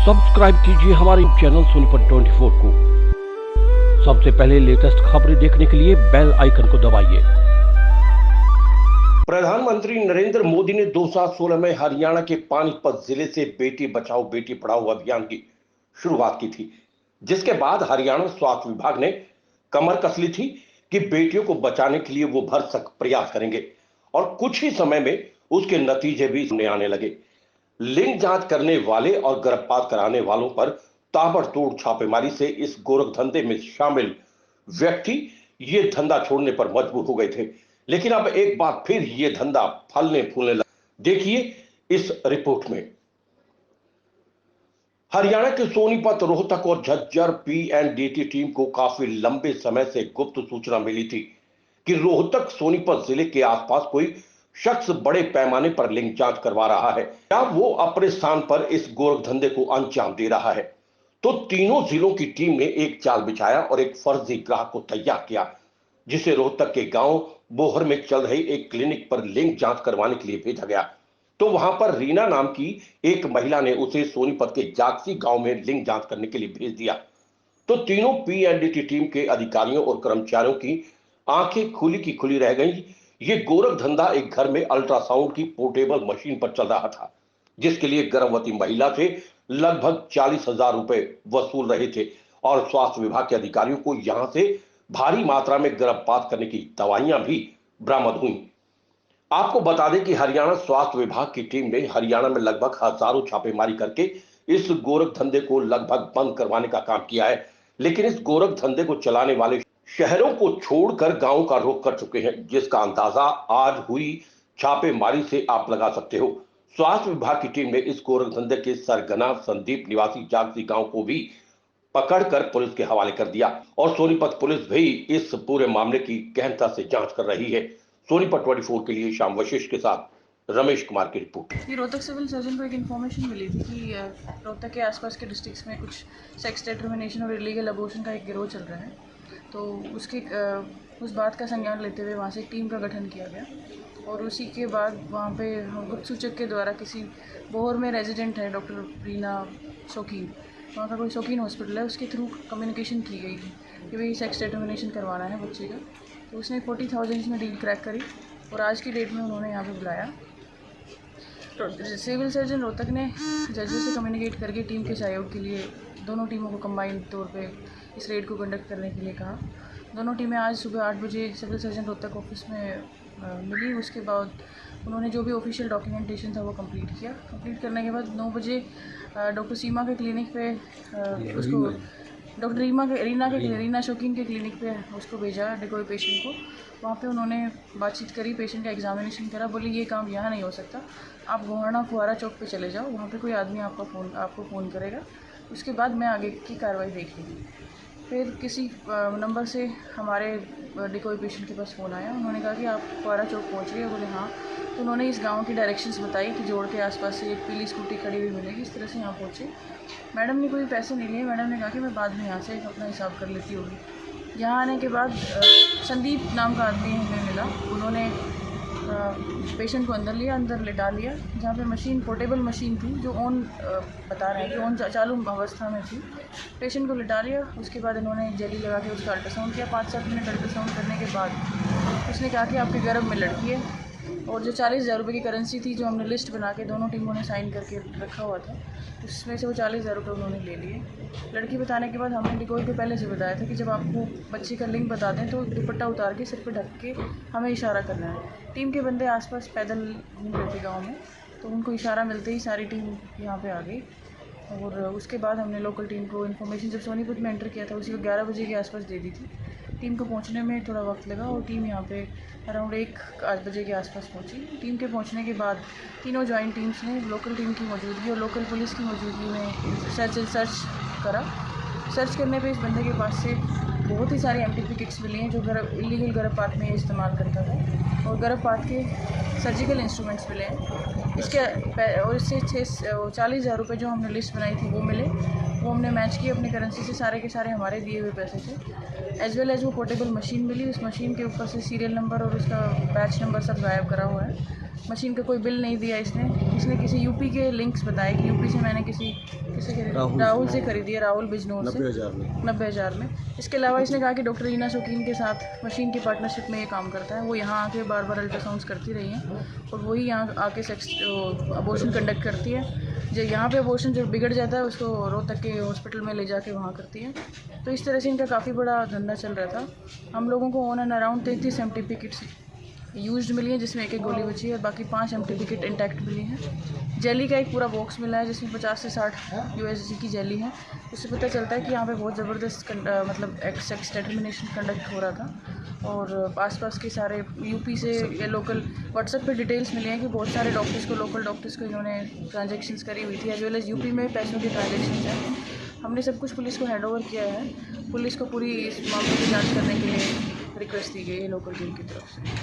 Subscribe कीजिए हमारे channel Sonipat 24 को। सबसे पहले लेटेस्ट खबरें देखने के लिए बेल आइकन को दबाइए। प्रधानमंत्री नरेंद्र मोदी ने 2016 में हरियाणा के पानीपत जिले से बेटी बचाओ बेटी पढ़ाओ अभियान की शुरुआत की थी, जिसके बाद हरियाणा स्वास्थ्य विभाग ने कमर कस ली थी कि बेटियों को बचाने के लिए वो भरसक प्रयास करेंगे और कुछ ही समय में उसके नतीजे भी सामने आने लगे। लिंग जांच करने वाले और गर्भपात कराने वालों पर ताबड़तोड़ छापेमारी से इस गोरख धंधे में शामिल व्यक्ति ये धंधा छोड़ने पर मजबूर हो गए थे, लेकिन अब एक बार फिर ये धंधा फलने फूलने लगा। देखिए इस रिपोर्ट में। हरियाणा के सोनीपत, रोहतक और झज्जर पीएनडीटी टीम को काफी लंबे समय से गुप्त सूचना मिली थी कि रोहतक सोनीपत जिले के आसपास कोई शख्स बड़े पैमाने पर लिंग जांच करवा रहा है या वो अपने स्थान पर इस गोरख धंधे को अंजाम दे रहा है। तो तीनों जिलों की टीम ने एक जाल बिछाया और एक फर्जी ग्राहक को तैयार किया, जिसे रोहतक के गांव बोहर में चल रही एक क्लिनिक पर लिंग जांच करवाने के लिए भेजा गया। तो वहां पर रीना नाम की एक महिला ने उसे सोनीपत के जागसी गांव में लिंग जांच करने के लिए भेज दिया। तो तीनों पीएनडीटी टीम के अधिकारियों और कर्मचारियों की आंखें खुली की खुली रह गई। ये गोरख धंधा एक घर में अल्ट्रासाउंड की पोर्टेबल मशीन पर चल रहा था, जिसके लिए गर्भवती महिला से लगभग 40,000 रुपए वसूल रहे थे और स्वास्थ्य विभाग के अधिकारियों को यहां से भारी मात्रा में गर्भपात करने की दवाइयां भी बरामद हुई। आपको बता दें कि हरियाणा स्वास्थ्य विभाग की टीम ने हरियाणा में लगभग हजारों छापेमारी करके इस गोरख धंधे को लगभग बंद करवाने का काम किया है, लेकिन इस गोरख धंधे को चलाने वाले शहरों को छोड़कर गांव का रुख कर चुके हैं, जिसका अंदाजा आज हुई छापेमारी से आप लगा सकते हो। स्वास्थ्य विभाग की टीम ने इस गोरख धंधे के सरगना संदीप निवासी जागसी गांव को भी पकड़कर पुलिस के हवाले कर दिया और सोनीपत पुलिस भी इस पूरे मामले की गहनता से जांच कर रही है। सोनीपत 24 के लिए श्याम वशिष्ठ के साथ रमेश कुमार की रिपोर्ट। रोहतक सिविल सर्जन को एक इन्फॉर्मेशन मिली थी कि रोहतक के आसपास के डिस्ट्रिक्ट्स में कुछ सेक्स डिटर्मिनेशन और इलीगल अबॉर्शन का एक गिरोह चल रहा है। तो उस बात का संज्ञान लेते हुए वहाँ से एक टीम का गठन किया गया और उसी के बाद वहाँ पे गुप्त सूचक के द्वारा किसी बोहर में रेजिडेंट है डॉक्टर रीना शौकीन, वहाँ का कोई शौकीन हॉस्पिटल है, उसके थ्रू कम्युनिकेशन की गई थी कि भाई सेक्स डिटर्मिनेशन करवाना है बच्चे का। तो उसने 40,000 में डील क्रैक करी और आज की डेट में उन्होंने यहाँ पे बुलाया। तो सिविल सर्जन रोहतक ने जजों से कम्युनिकेट करके टीम के सहयोग के लिए दोनों टीमों को कंबाइंड तौर पे इस रेड को कंडक्ट करने के लिए कहा। दोनों टीमें आज सुबह 8 बजे सिविल सर्जन रोहतक ऑफिस में मिली। उसके बाद उन्होंने जो भी ऑफिशियल डॉक्यूमेंटेशन था वो कंप्लीट किया। कंप्लीट करने के बाद 9 बजे डॉक्टर सीमा के क्लिनिक पे उसको डॉक्टर रीना शौकीन के क्लिनिक पे उसको भेजा डिकोई पेशेंट को। वहाँ पे उन्होंने बातचीत करी, पेशेंट का एग्जामिनेशन करा। बोली ये काम यहाँ नहीं हो सकता, आप गोहाना फुहारा चौक पे चले जाओ, वहाँ पे कोई आदमी आपको फ़ोन करेगा, उसके बाद मैं आगे की कार्रवाई देख लूँगी। फिर किसी नंबर से हमारे डिकोई पेशेंट के पास फ़ोन आया, उन्होंने कहा कि आप फुहारा चौक पहुँच गए। बोले हाँ। तो उन्होंने इस गांव की डायरेक्शंस बताई कि जोड़ के आसपास से एक पीली स्कूटी खड़ी हुई मिलेगी, इस तरह से यहाँ पहुँचे। मैडम ने कोई पैसे नहीं लिए, मैडम ने कहा कि मैं बाद में यहाँ से अपना हिसाब कर लेती होगी। यहाँ आने के बाद संदीप नाम का आदमी हमें मिला, उन्होंने पेशेंट को अंदर लिया, अंदर लेटा लिया, जहाँ पे मशीन पोर्टेबल मशीन थी जो ऑन बता रहे हैं कि ऑन चालू अवस्था में थी। पेशेंट को लिटा लिया, उसके बाद इन्होंने जेली लगा के उसका अल्ट्रासाउंड किया। 5-7 मिनट अल्ट्रासाउंड करने के बाद उसने कहा कि आपके गर्भ में लड़की है और जो 40,000 रुपये की करेंसी थी जो हमने लिस्ट बना के दोनों टीमों ने साइन करके रखा हुआ था, उसमें से वो 40,000 रुपये उन्होंने ले लिए। लड़की बताने के बाद हमने डिकोई को पहले से बताया था कि जब आपको बच्ची का लिंग बता दें तो दुपट्टा उतार के सिर पे ढक के हमें इशारा करना है। टीम के बंदे आसपास पैदल घूम रहे थे गाँव में, तो उनको इशारा मिलते ही सारी टीम यहाँ पर आ गई। और उसके बाद हमने लोकल टीम को इन्फॉर्मेशन जब सोनीपत में एंटर किया था उसी को 11 बजे के आसपास दे दी थी। टीम को पहुंचने में थोड़ा वक्त लगा और टीम यहाँ पे अराउंड 1 बजे के आसपास पहुंची। टीम के पहुंचने के बाद तीनों जॉइंट टीम्स ने लोकल टीम की मौजूदगी और लोकल पुलिस की मौजूदगी में सर्च करा। सर्च करने पे इस बंदे के पास से बहुत ही सारी एमटीपी किट्स मिली हैं जो इलीगल गर्भपात में इस्तेमाल करता था और गर्भपात के सर्जिकल इंस्ट्रूमेंट्स मिले हैं इसके। और इससे 40,000 रुपये जो हमने लिस्ट बनाई थी वो मिले, वो हमने मैच किए अपनी करेंसी से, सारे के सारे हमारे दिए हुए पैसे थे। एज वेल एज वो पोर्टेबल मशीन मिली, उस मशीन के ऊपर से सीरियल नंबर और उसका बैच नंबर सब गायब करा हुआ है। मशीन का कोई बिल नहीं दिया इसने किसी यूपी के लिंक्स बताए कि यूपी से मैंने किसी राहुल से खरीदी है, राहुल बिजनौर से 90,000 में। इसके अलावा इसने कहा कि डॉक्टर रीना शौकीन के साथ मशीन की पार्टनरशिप में ये काम करता है। वो यहाँ आके बार बार अल्ट्रासाउंड्स करती रही हैं और वही यहाँ आके सेक्स अबॉर्शन कंडक्ट करती है। जो यहाँ पे अबॉर्शन जो बिगड़ जाता है उसको रोहतक के हॉस्पिटल में ले जाके वहाँ करती है। तो इस तरह से इनका काफ़ी बड़ा धंधा चल रहा था। हम लोगों को on and around 33 MTP kits used मिली है, जिसमें एक गोली बची है और बाकी 5 MTP किट इंटैक्ट मिली है। जेली का एक पूरा बॉक्स मिला है जिसमें 50 से 60 USG की जेली है। उससे पता चलता है कि यहाँ पे बहुत ज़बरदस्त मतलब सेक्स डिटर्मिनेशन कंडक्ट हो रहा था। और आसपास के सारे यूपी से या लोकल व्हाट्सएप पे डिटेल्स मिली हैं कि बहुत सारे डॉक्टर्स को, लोकल डॉक्टर्स को इन्होंने ट्रांजेक्शन्स करी हुई थी, एज वेल एज यूपी में पैसों की ट्रांजेक्शन्स हैं। हमने सब कुछ पुलिस को हैंड ओवर किया है। पुलिस को पूरी इस मामले की जाँच करने के लिए रिक्वेस्ट दी गई है लोकल टीम की तरफ से।